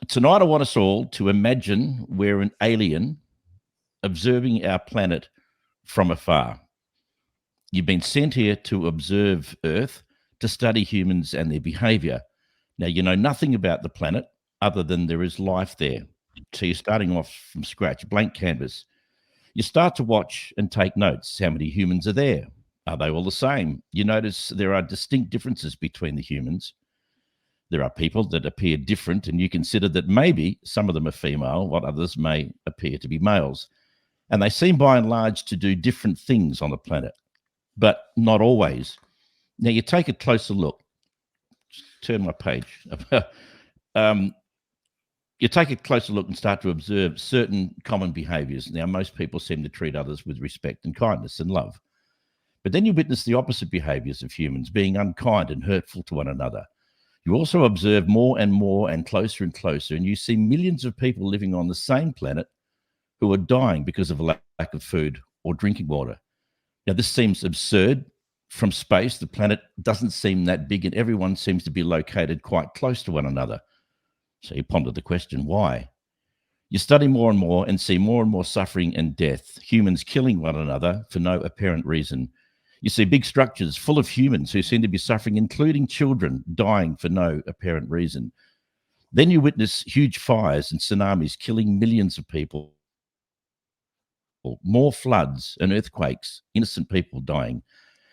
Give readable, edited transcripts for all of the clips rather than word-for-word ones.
Tonight, I want us all to imagine we're an alien observing our planet from afar. You've been sent here to observe Earth, to study humans and their behavior. Now, you know nothing about the planet other than there is life there. So you're starting off from scratch, blank canvas. You start to watch and take notes. How many humans are there? Are they all the same? You notice there are distinct differences between the humans. There are people that appear different, and you consider that maybe some of them are female, while others may appear to be males. And they seem by and large to do different things on the planet, but not always. Now, you take a closer look. Turn my page. um, you take a closer look and start to observe certain common behaviors. Now, most people seem to treat others with respect and kindness and love. But then you witness the opposite behaviors of humans, being unkind and hurtful to one another. You also observe more and more and closer, and you see millions of people living on the same planet who are dying because of a lack of food or drinking water. Now, this seems absurd. From space, the planet doesn't seem that big, and everyone seems to be located quite close to one another. So you ponder the question, why? You study more and more and see more and more suffering and death, humans killing one another for no apparent reason. You see big structures full of humans who seem to be suffering, including children dying for no apparent reason. Then you witness huge fires and tsunamis killing millions of people, more floods and earthquakes, innocent people dying.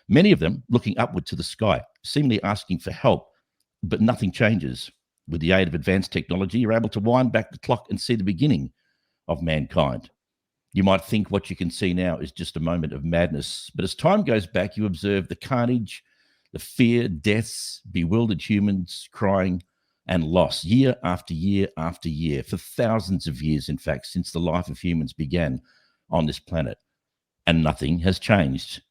Many of them looking upward to the sky, seemingly asking for help, but nothing changes. With the aid of advanced technology, you're able to wind back the clock and see the beginning of mankind. You might think what you can see now is just a moment of madness, but as time goes back, you observe the carnage, the fear, deaths, bewildered humans crying, and loss year after year after year, for thousands of years, in fact, since the life of humans began on this planet. And nothing has changed.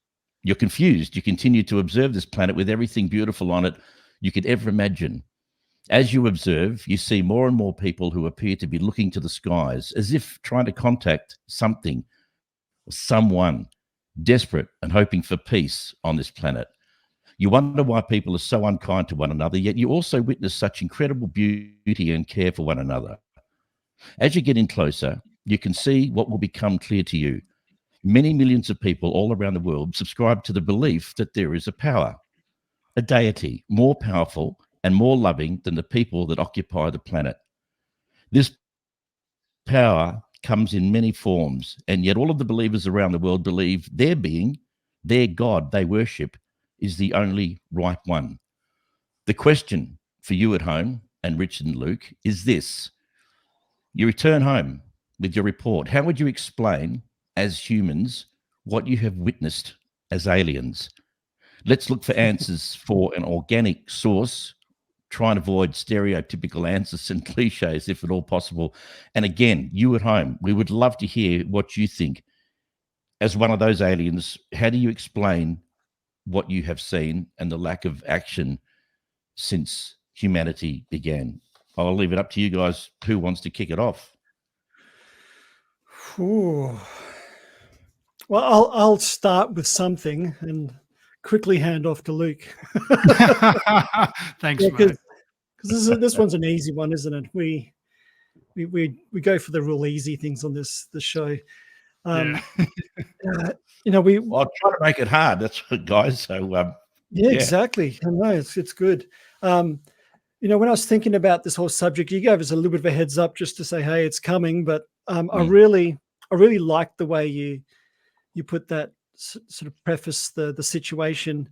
You're confused. You continue to observe this planet with everything beautiful on it you could ever imagine. As you observe, you see more and more people who appear to be looking to the skies as if trying to contact something or someone, desperate and hoping for peace on this planet. You wonder why people are so unkind to one another, yet you also witness such incredible beauty and care for one another. As you get in closer, you can see what will become clear to you. Many millions of people all around the world subscribe to the belief that there is a power, a deity, more powerful and more loving than the people that occupy the planet. This power comes in many forms, and yet all of the believers around the world believe their being, their God they worship, is the only right one. The question for you at home, and Richard and Luke, is this. You return home with your report. How would you explain, as humans, what you have witnessed as aliens? Let's look for answers for an organic source. Try and avoid stereotypical answers and cliches if at all possible. And again, you at home, we would love to hear what you think. As one of those aliens, how do you explain what you have seen and the lack of action since humanity began? I'll leave it up to you guys. Who wants to kick it off? Ooh. Well, I'll start with something and quickly hand off to Luke. Thanks, mate. Because this one's an easy one, isn't it? We go for the real easy things on this show. Yeah. I'll try to make it hard. That's what, guys. So yeah, exactly. I know it's good. When I was thinking about this whole subject, you gave us a little bit of a heads up just to say, hey, it's coming. But I really like the way you put that sort of preface the situation,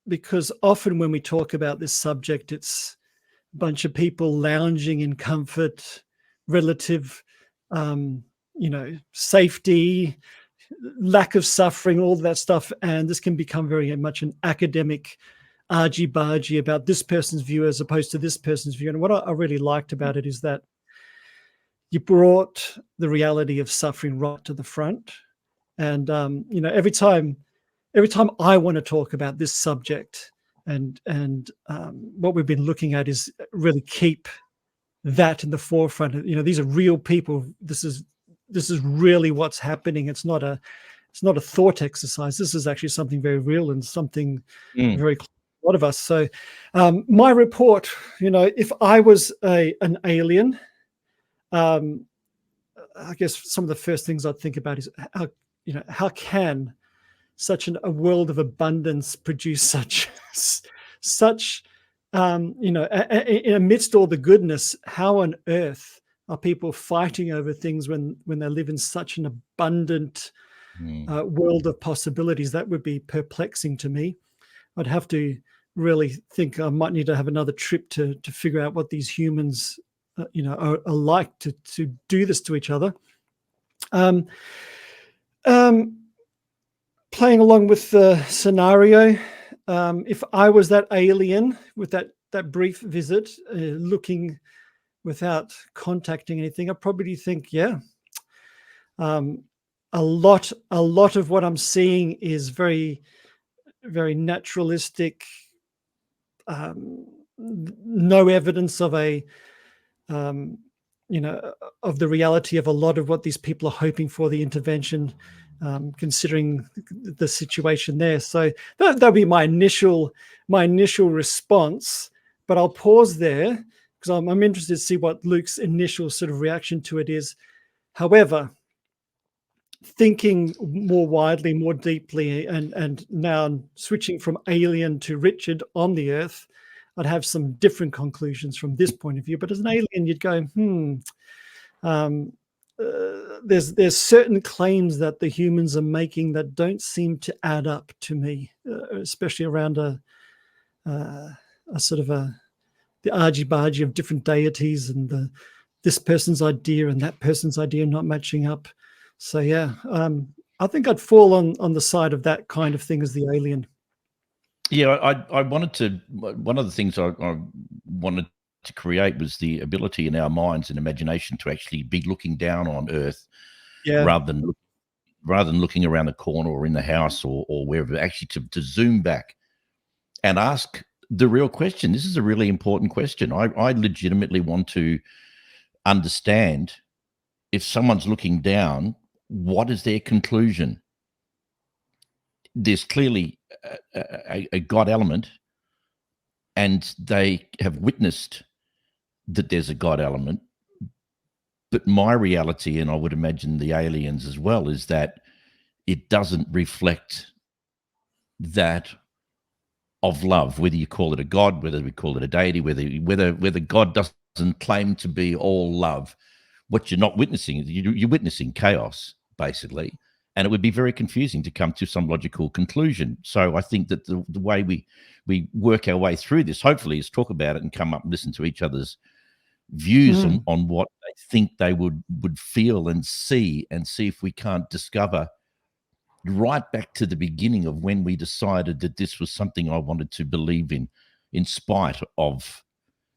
because often when we talk about this subject, it's a bunch of people lounging in comfort, relative, safety, lack of suffering, all that stuff. And this can become very much an academic argy-bargy about this person's view as opposed to this person's view. And what I really liked about it is that you brought the reality of suffering right to the front. And every time I want to talk about this subject, and what we've been looking at is really keep that in the forefront. These are real people. This is really what's happening. It's not a thought exercise. This is actually something very real and something very a lot of us. So my report, if I was an alien, I guess some of the first things I'd think about is how can such a world of abundance produce such amidst all the goodness, how on earth are people fighting over things when they live in such an abundant world of possibilities? That would be perplexing to me. I'd have to really think I might need to have another trip to figure out what these humans are like to do this to each other. Playing along with the scenario, if I was that alien with that brief visit, looking without contacting anything, I probably think, a lot of what I'm seeing is very, very naturalistic. No evidence of of the reality of a lot of what these people are hoping for, the intervention, considering the situation there. So that'll be my initial response. But I'll pause there because I'm interested to see what Luke's initial sort of reaction to it is. However, thinking more widely, more deeply, and now switching from alien to Richard on the Earth, I'd have some different conclusions from this point of view. But as an alien, you'd go, there's certain claims that the humans are making that don't seem to add up to me, especially around a sort of the argy-bargy of different deities and this person's idea and that person's idea not matching up. So I think I'd fall on the side of that kind of thing as the alien. Yeah, I wanted to. One of the things I wanted to create was the ability in our minds and imagination to actually be looking down on Earth, rather than looking around the corner or in the house or wherever. Actually, to zoom back and ask the real question. This is a really important question. I legitimately want to understand, if someone's looking down, what is their conclusion? There's clearly a God element, and they have witnessed that there's a God element. But my reality, and I would imagine the aliens as well, is that it doesn't reflect that of love, whether you call it a God, whether we call it a deity, whether God doesn't claim to be all love. What you're not witnessing, you're witnessing chaos, basically. And it would be very confusing to come to some logical conclusion. So I think that the way we work our way through this, hopefully, is talk about it and come up and listen to each other's views on what they think they would feel and see if we can't discover right back to the beginning of when we decided that this was something I wanted to believe in spite of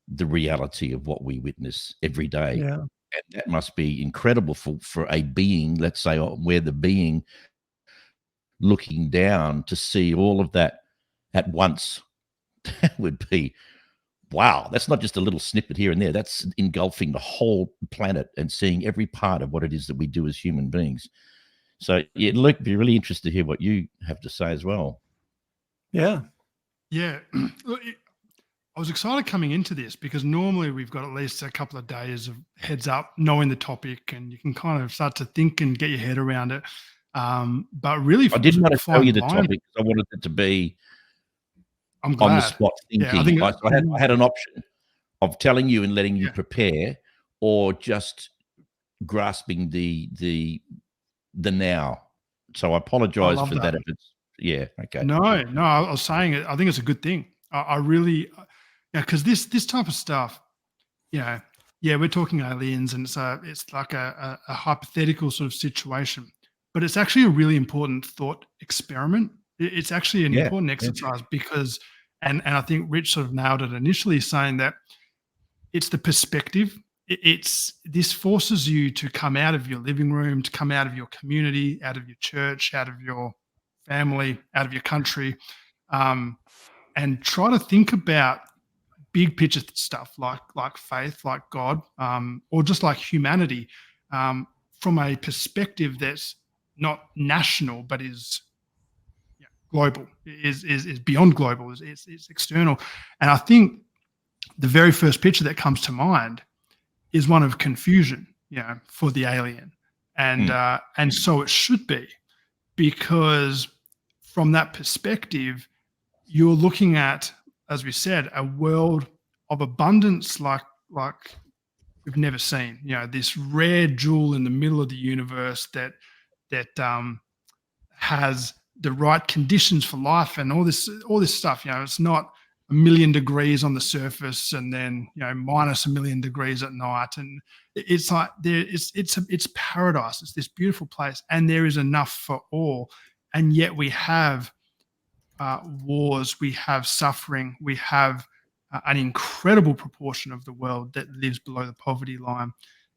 the reality of what we witness every day. Yeah. And that must be incredible for a being, let's say, we're the being looking down to see all of that at once. That would be, wow, that's not just a little snippet here and there. That's engulfing the whole planet and seeing every part of what it is that we do as human beings. So, yeah, Luke, be really interested to hear what you have to say as well. Yeah. Yeah. I was excited coming into this because normally we've got at least a couple of days of heads up, knowing the topic, and you can kind of start to think and get your head around it. But really, I didn't want to tell you the topic because I wanted it to be on the spot thinking. Yeah, I think I had an option of telling you and letting you prepare, or just grasping the now. So I apologize for that. If it's okay. No, I was saying it. I think it's a good thing. I really, because this type of stuff, we're talking aliens, and it's like a hypothetical sort of situation, but it's actually a really important thought experiment. It's actually an important exercise because, and I think Rich sort of nailed it initially, saying that it's the perspective. This forces you to come out of your living room, to come out of your community, out of your church, out of your family, out of your country, and try to think about big picture stuff like faith, like God, or just like humanity, from a perspective that's not national but is global, is beyond global, it's external. And I think the very first picture that comes to mind is one of confusion, for the alien. And so it should be, because from that perspective, you're looking at, as we said, a world of abundance like we've never seen. This rare jewel in the middle of the universe that has the right conditions for life and all this stuff. It's not 1,000,000 degrees on the surface and then minus 1,000,000 degrees at night, and it's like it's paradise. It's this beautiful place, and there is enough for all. And yet we have wars, we have suffering, we have an incredible proportion of the world that lives below the poverty line.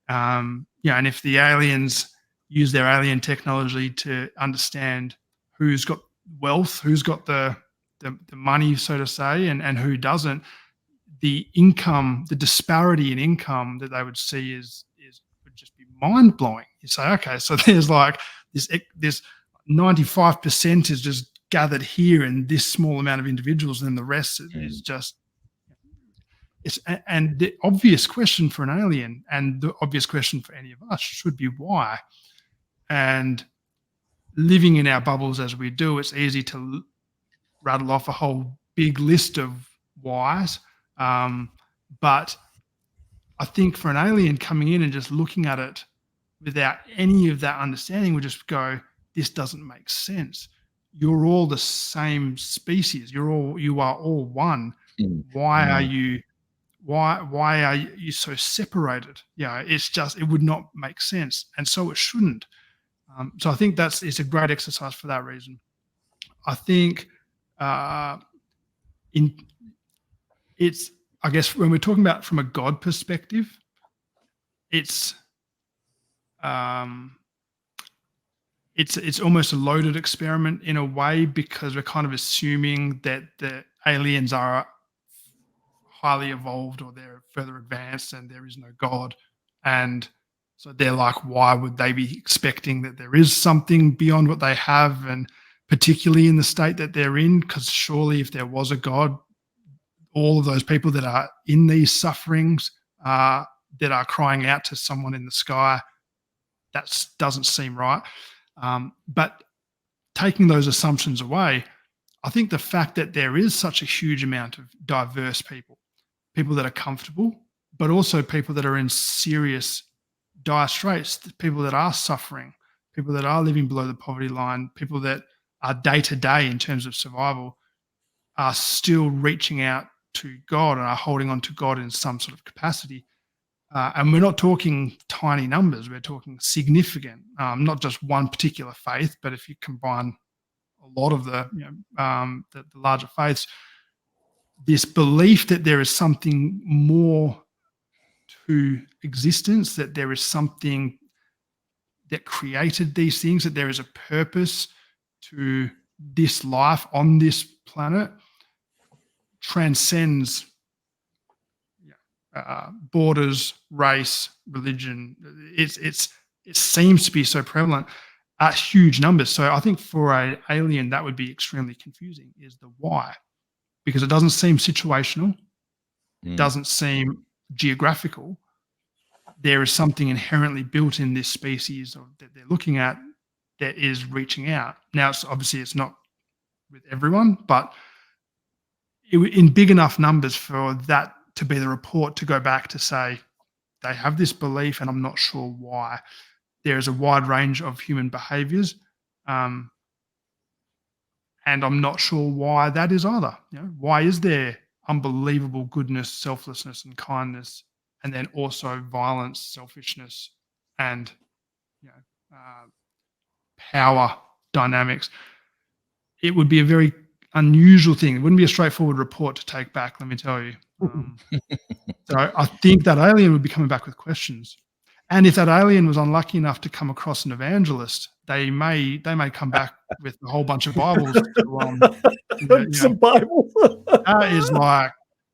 And if the aliens use their alien technology to understand who's got wealth, who's got the money, so to say, and who doesn't, the disparity in income that they would see would just be mind blowing. You say, okay, so there's like this 95% is just gathered here in this small amount of individuals, and the rest is just. And the obvious question for an alien, and the obvious question for any of us, should be why. And living in our bubbles as we do, it's easy to rattle off a whole big list of whys. But I think for an alien coming in and just looking at it without any of that understanding, would just go, this doesn't make sense. You're all the same species. You are all one. Why are you so separated? It would not make sense, and so it shouldn't. So I think it's a great exercise for that reason. I think I guess when we're talking about from a God perspective, it's almost a loaded experiment in a way, because we're kind of assuming that the aliens are highly evolved or they're further advanced and there is no God. And so they're like, why would they be expecting that there is something beyond what they have, and particularly in the state that they're in? Because surely if there was a God, all of those people that are in these sufferings, that are crying out to someone in the sky, that doesn't seem right. But taking those assumptions away, I think the fact that there is such a huge amount of diverse people that are comfortable, but also people that are in serious dire straits, people that are suffering, people that are living below the poverty line, people that are day to day in terms of survival, are still reaching out to God and are holding on to God in some sort of capacity. And we're not talking tiny numbers, we're talking significant, not just one particular faith, but if you combine a lot of the larger faiths, this belief that there is something more to existence, that there is something that created these things, that there is a purpose to this life on this planet, transcends borders, race, religion. It seems to be so prevalent at huge numbers. So I think for an alien, that would be extremely confusing, is the why. Because it doesn't seem situational, it doesn't seem geographical. There is something inherently built in this species that they're looking at that is reaching out. Now, it's not with everyone, but in big enough numbers for that to be the report to go back to say they have this belief and I'm not sure why. There is a wide range of human behaviors, and I'm not sure why that is either. Why is there unbelievable goodness, selflessness, and kindness, and then also violence, selfishness, and power dynamics? It would be a very unusual thing. It wouldn't be a straightforward report to take back, let me tell you. So I think that alien would be coming back with questions. And if that alien was unlucky enough to come across an evangelist, they may come back with a whole bunch of Bibles. Some Bibles.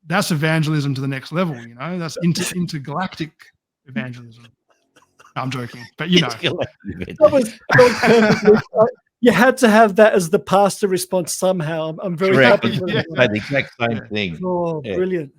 That's evangelism to the next level. That's intergalactic evangelism. No, I'm joking, but that was perfect. You had to have that as the pastor response somehow. I'm very Correct. happy with I it. say the exact same Yeah. thing. Oh, Yeah. brilliant.